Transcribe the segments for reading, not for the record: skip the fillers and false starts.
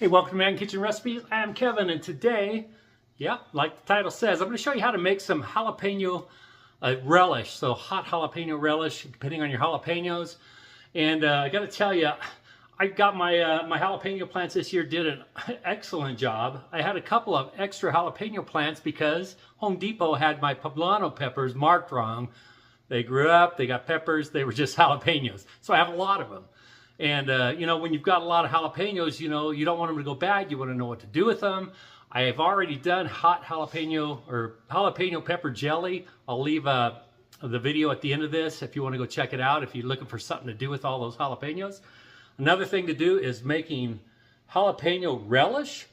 Hey, welcome to ManKitchenRecipes. I am Kevin, and today, like the title says, I'm going to show you how to make some jalapeno relish. So hot jalapeno relish, depending on your jalapenos. And I got to tell you, I got my my jalapeno plants this year did an excellent job. I had a couple of extra jalapeno plants because Home Depot had my poblano peppers marked wrong. They grew up, they got peppers, they were just jalapenos. So I have a lot of them. And, you know, when you've got a lot of jalapenos, you know, you don't want them to go bad. You want to know what to do with them. I have already done hot jalapeno or jalapeno pepper jelly. I'll leave the video at the end of this if you want to go check it out, if you're looking for something to do with all those jalapenos. Another thing to do is making jalapeno relish.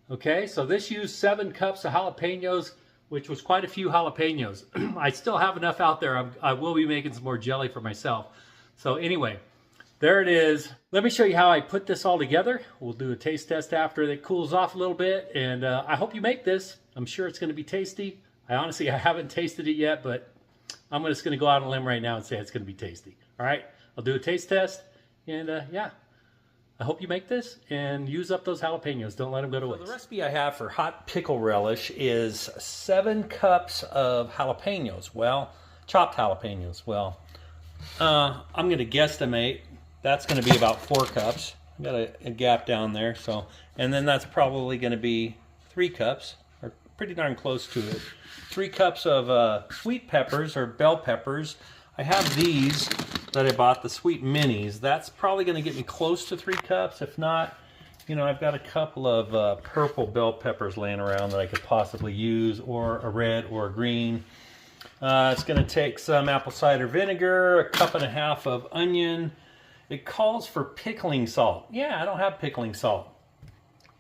Okay, so this used 7 cups of jalapenos, which was quite a few jalapenos. I still have enough out there. I will be making some more jelly for myself. So anyway, there it is. Let me show you how I put this all together. We'll do a taste test after it cools off a little bit, and I hope you make this. I'm sure it's going to be tasty. I haven't tasted it yet, but I'm just going to go out on a limb right now and say it's going to be tasty. All right, I'll do a taste test, and yeah, I hope you make this and use up those jalapenos. Don't let them go to waste. So the recipe I have for hot pickle relish is 7 cups of jalapenos. Well, chopped jalapenos. Well, I'm going to guesstimate. That's going to be about 4 cups. I've got a gap down there, so, and then that's probably going to be 3 cups, or pretty darn close to it. 3 cups of sweet peppers or bell peppers. I have these that I bought, the sweet minis. That's probably going to get me close to 3 cups. If not, you know, I've got a couple of purple bell peppers laying around that I could possibly use, or a red or a green. It's going to take some apple cider vinegar, 1.5 cups of onion. It calls for pickling salt. Yeah, I don't have pickling salt.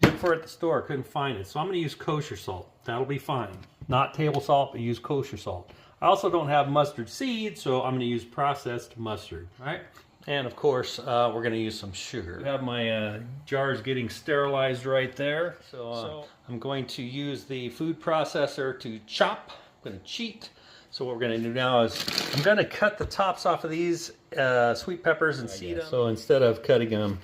Looked for it at the store, couldn't find it. So I'm going to use kosher salt. That'll be fine. Not table salt, but use kosher salt. I also don't have mustard seeds, so I'm going to use processed mustard. All right? And of course, we're going to use some sugar. I have my jars getting sterilized right there. So I'm going to use the food processor to chop. I'm going to cheat. So what we're going to do now is I'm going to cut the tops off of these sweet peppers and seed them. So instead of cutting them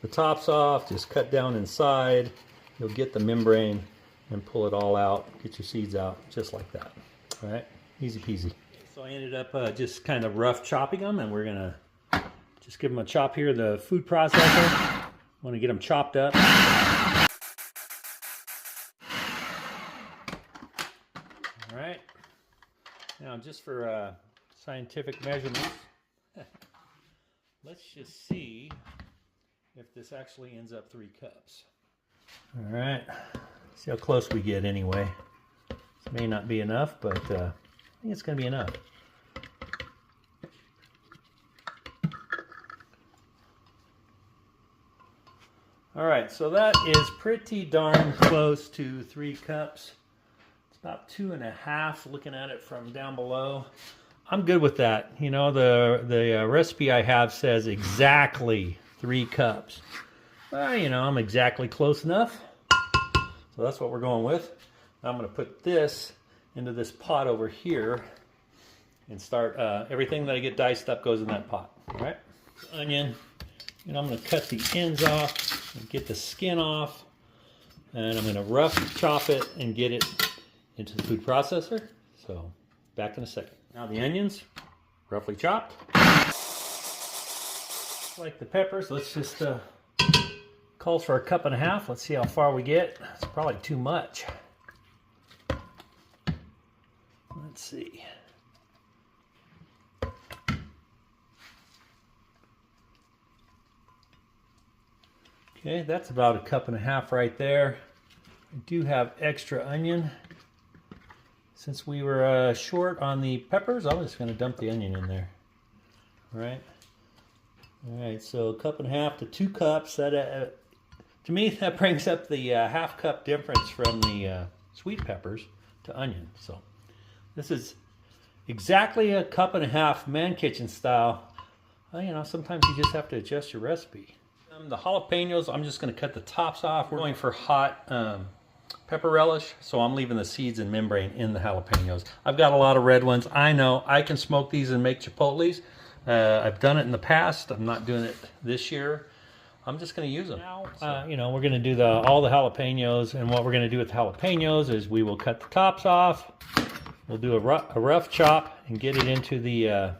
the tops off, just cut down inside. You'll get the membrane and pull it all out. Get your seeds out just like that. All right, easy peasy. So I ended up just kind of rough chopping them, and we're going to just give them a chop here. The food processor, want to get them chopped up. All right. Now, just for scientific measurements, let's just see if this actually ends up 3 cups. All right, see how close we get anyway. This may not be enough, but I think it's going to be enough. All right, so that is pretty darn close to 3 cups. About 2.5, looking at it from down below. I'm good with that. You know, the recipe I have says exactly 3 cups. You know, I'm exactly close enough. So that's what we're going with. Now I'm going to put this into this pot over here and start, everything that I get diced up goes in that pot. All right? Onion. And I'm going to cut the ends off and get the skin off. And I'm going to rough chop it and get it into the food processor. So back in a second. Now the onions, roughly chopped. Like the peppers, let's just calls for 1.5 cups. Let's see how far we get. It's probably too much. Let's see. Okay, that's about 1.5 cups right there. I do have extra onion. Since we were short on the peppers, I'm just going to dump the onion in there. All right. All right, so 1.5 cups to 2 cups. That, to me, that brings up the 1/2 cup difference from the sweet peppers to onion. So this is exactly 1.5 cups Man Kitchen style. You know, sometimes you just have to adjust your recipe. The jalapenos, I'm just going to cut the tops off. We're going for hot pepper relish, so I'm leaving the seeds and membrane in the jalapenos. I've got a lot of red ones. I know I can smoke these and make chipotles. I've done it in the past. I'm not doing it this year. I'm just going to use them. Now, you know, we're going to do all the jalapenos, and what we're going to do with the jalapenos is we will cut the tops off. We'll do a rough chop and get it into the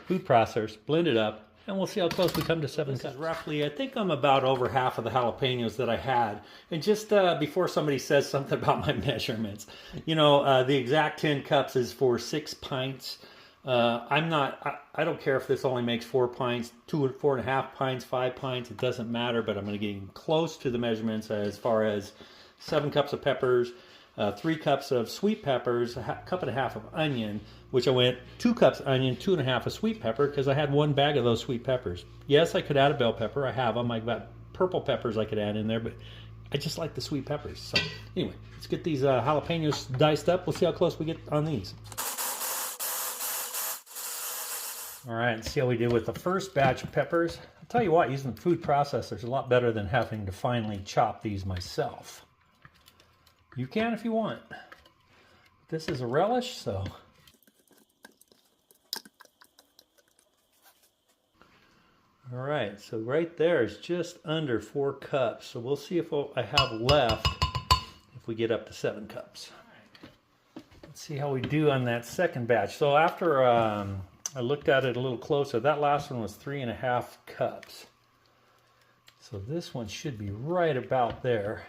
food processor, blend it up, and we'll see how close we come to 7 cups. Roughly, I think I'm about over half of the jalapenos that I had. And just before somebody says something about my measurements, you know, the exact 10 cups is for 6 pints. I don't care if this only makes 4 pints, 4.5 pints, 5 pints, it doesn't matter, but I'm going to get close to the measurements as far as 7 cups of peppers, 3 cups of sweet peppers, a cup and a half of onion, which I went 2 cups onion, 2.5 of sweet pepper, because I had 1 bag of those sweet peppers. Yes, I could add a bell pepper. I have them. I've got purple peppers I could add in there, but I just like the sweet peppers. So anyway, let's get these jalapenos diced up. We'll see how close we get on these. All right, let's see how we did with the first batch of peppers. I'll tell you what, using the food processor is a lot better than having to finely chop these myself. You can if you want. This is a relish, so. All right, so right there is just under 4 cups. So we'll see if I have left if we get up to 7 cups. Let's see how we do on that second batch. So after I looked at it a little closer, that last one was 3.5 cups. So this one should be right about there.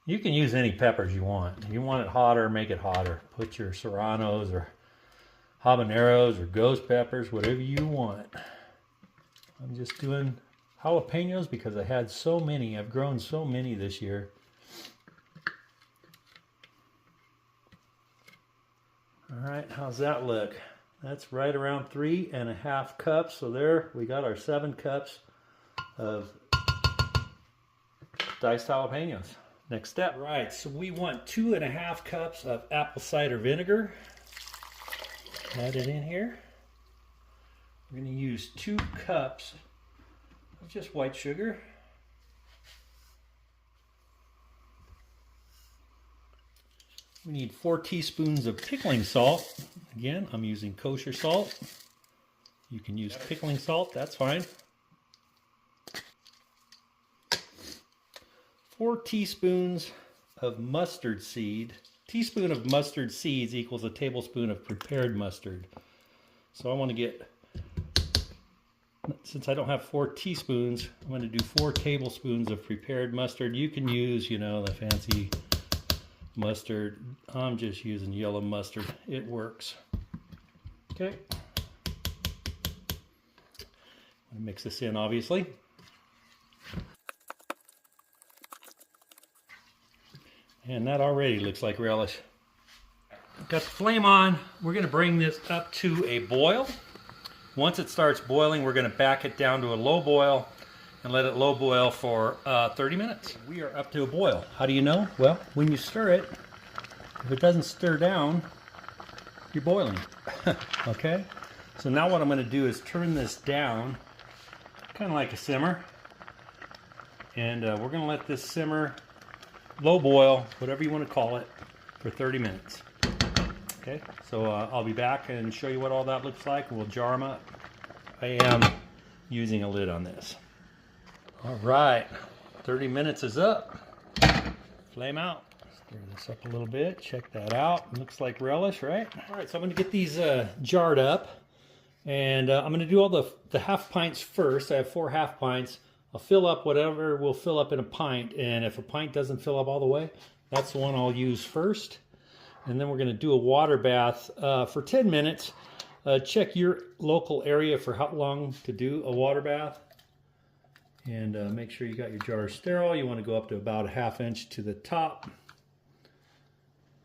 You can use any peppers you want. If you want it hotter, make it hotter. Put your serranos or habaneros or ghost peppers, whatever you want. I'm just doing jalapenos because I had so many. I've grown so many this year. All right, how's that look? That's right around 3.5 cups. So there we got our 7 cups of diced jalapenos. Next step. Right, so we want 2.5 cups of apple cider vinegar. Add it in here. We're going to use 2 cups of just white sugar. We need 4 teaspoons of pickling salt. Again, I'm using kosher salt. You can use pickling salt, that's fine. 4 teaspoons of mustard seed. Teaspoon of mustard seeds equals a tablespoon of prepared mustard. So I want to get, since I don't have 4 teaspoons, I'm going to do 4 tablespoons of prepared mustard. You can use, you know, the fancy mustard. I'm just using yellow mustard. It works. Okay. I'm going to mix this in, obviously. And that already looks like relish. Got the flame on. We're going to bring this up to a boil. Once it starts boiling, we're going to back it down to a low boil and let it low boil for 30 minutes. We are up to a boil. How do you know? Well, when you stir it, if it doesn't stir down, you're boiling. Okay? So now what I'm going to do is turn this down, kind of like a simmer. And we're going to let this simmer, low boil, whatever you want to call it, for 30 minutes. Okay, so I'll be back and show you what all that looks like, and we'll jar them up. I am using a lid on this. All right, 30 minutes is up. Flame out. Stir this up a little bit. Check that out. Looks like relish, right? All right, so I'm going to get these jarred up, and I'm going to do all the half pints first. I have 4 half pints. I'll fill up whatever will fill up in a pint, and if a pint doesn't fill up all the way, that's the one I'll use first. And then we're going to do a water bath for 10 minutes. Check your local area for how long to do a water bath. And make sure you got your jars sterile. You want to go up to about a ½ inch to the top.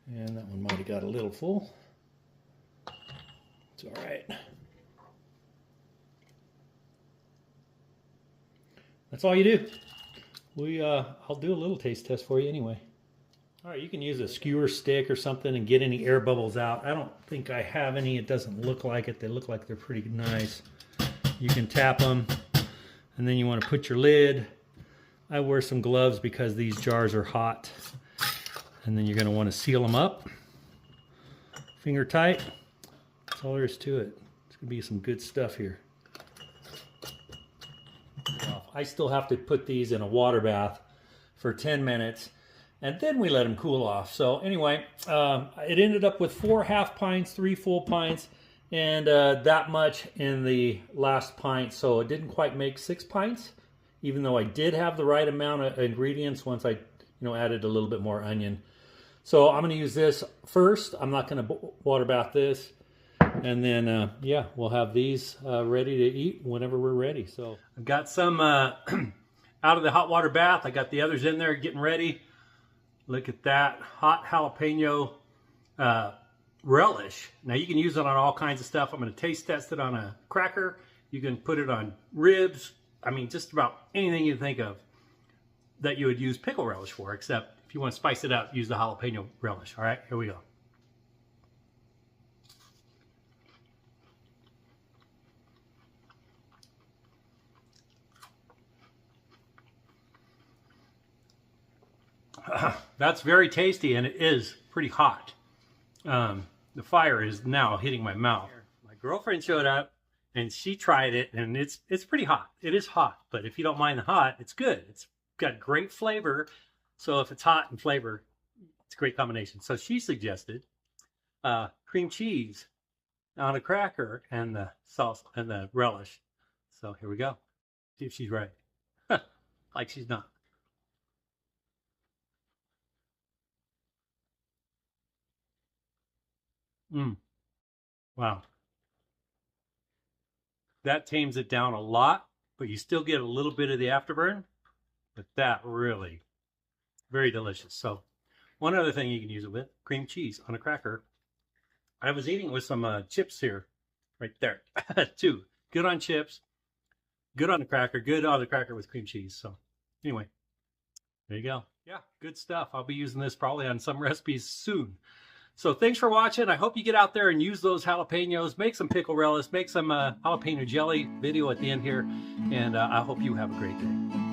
And that one might have got a little full. It's all right. That's all you do. I'll do a little taste test for you anyway. All right, you can use a skewer stick or something and get any air bubbles out. I don't think I have any. It doesn't look like it. They look like they're pretty nice. You can tap them, and then you want to put your lid. I wear some gloves because these jars are hot. And then you're going to want to seal them up. Finger tight. That's all there is to it. It's going to be some good stuff here. I still have to put these in a water bath for 10 minutes, and then we let them cool off. So anyway, it ended up with 4 half pints, 3 full pints, and that much in the last pint. So it didn't quite make 6 pints, even though I did have the right amount of ingredients once I added a little bit more onion. So I'm going to use this first. I'm not going to water bath this. And then, yeah, we'll have these ready to eat whenever we're ready. So I've got some out of the hot water bath. I got the others in there getting ready. Look at that hot jalapeno relish. Now you can use it on all kinds of stuff. I'm going to taste test it on a cracker. You can put it on ribs. I mean, just about anything you think of that you would use pickle relish for, except if you want to spice it up, use the jalapeno relish. All right, here we go. That's very tasty, and it is pretty hot. The fire is now hitting my mouth. My girlfriend showed up, and she tried it, and it's pretty hot. It is hot, but if you don't mind the hot, it's good. It's got great flavor. So if it's hot and flavor, it's a great combination. So she suggested cream cheese on a cracker and the sauce and the relish. So here we go. See if she's right. Like she's not. Wow. That tames it down a lot, but you still get a little bit of the afterburn. But that really, very delicious. So one other thing you can use it with, cream cheese on a cracker. I was eating with some chips here, right there, too. Good on chips, good on the cracker, good on the cracker with cream cheese. So anyway, there you go. Yeah, good stuff. I'll be using this probably on some recipes soon. So thanks for watching. I hope you get out there and use those jalapenos. Make some pickle relish, make some jalapeno jelly video at the end here. And I hope you have a great day.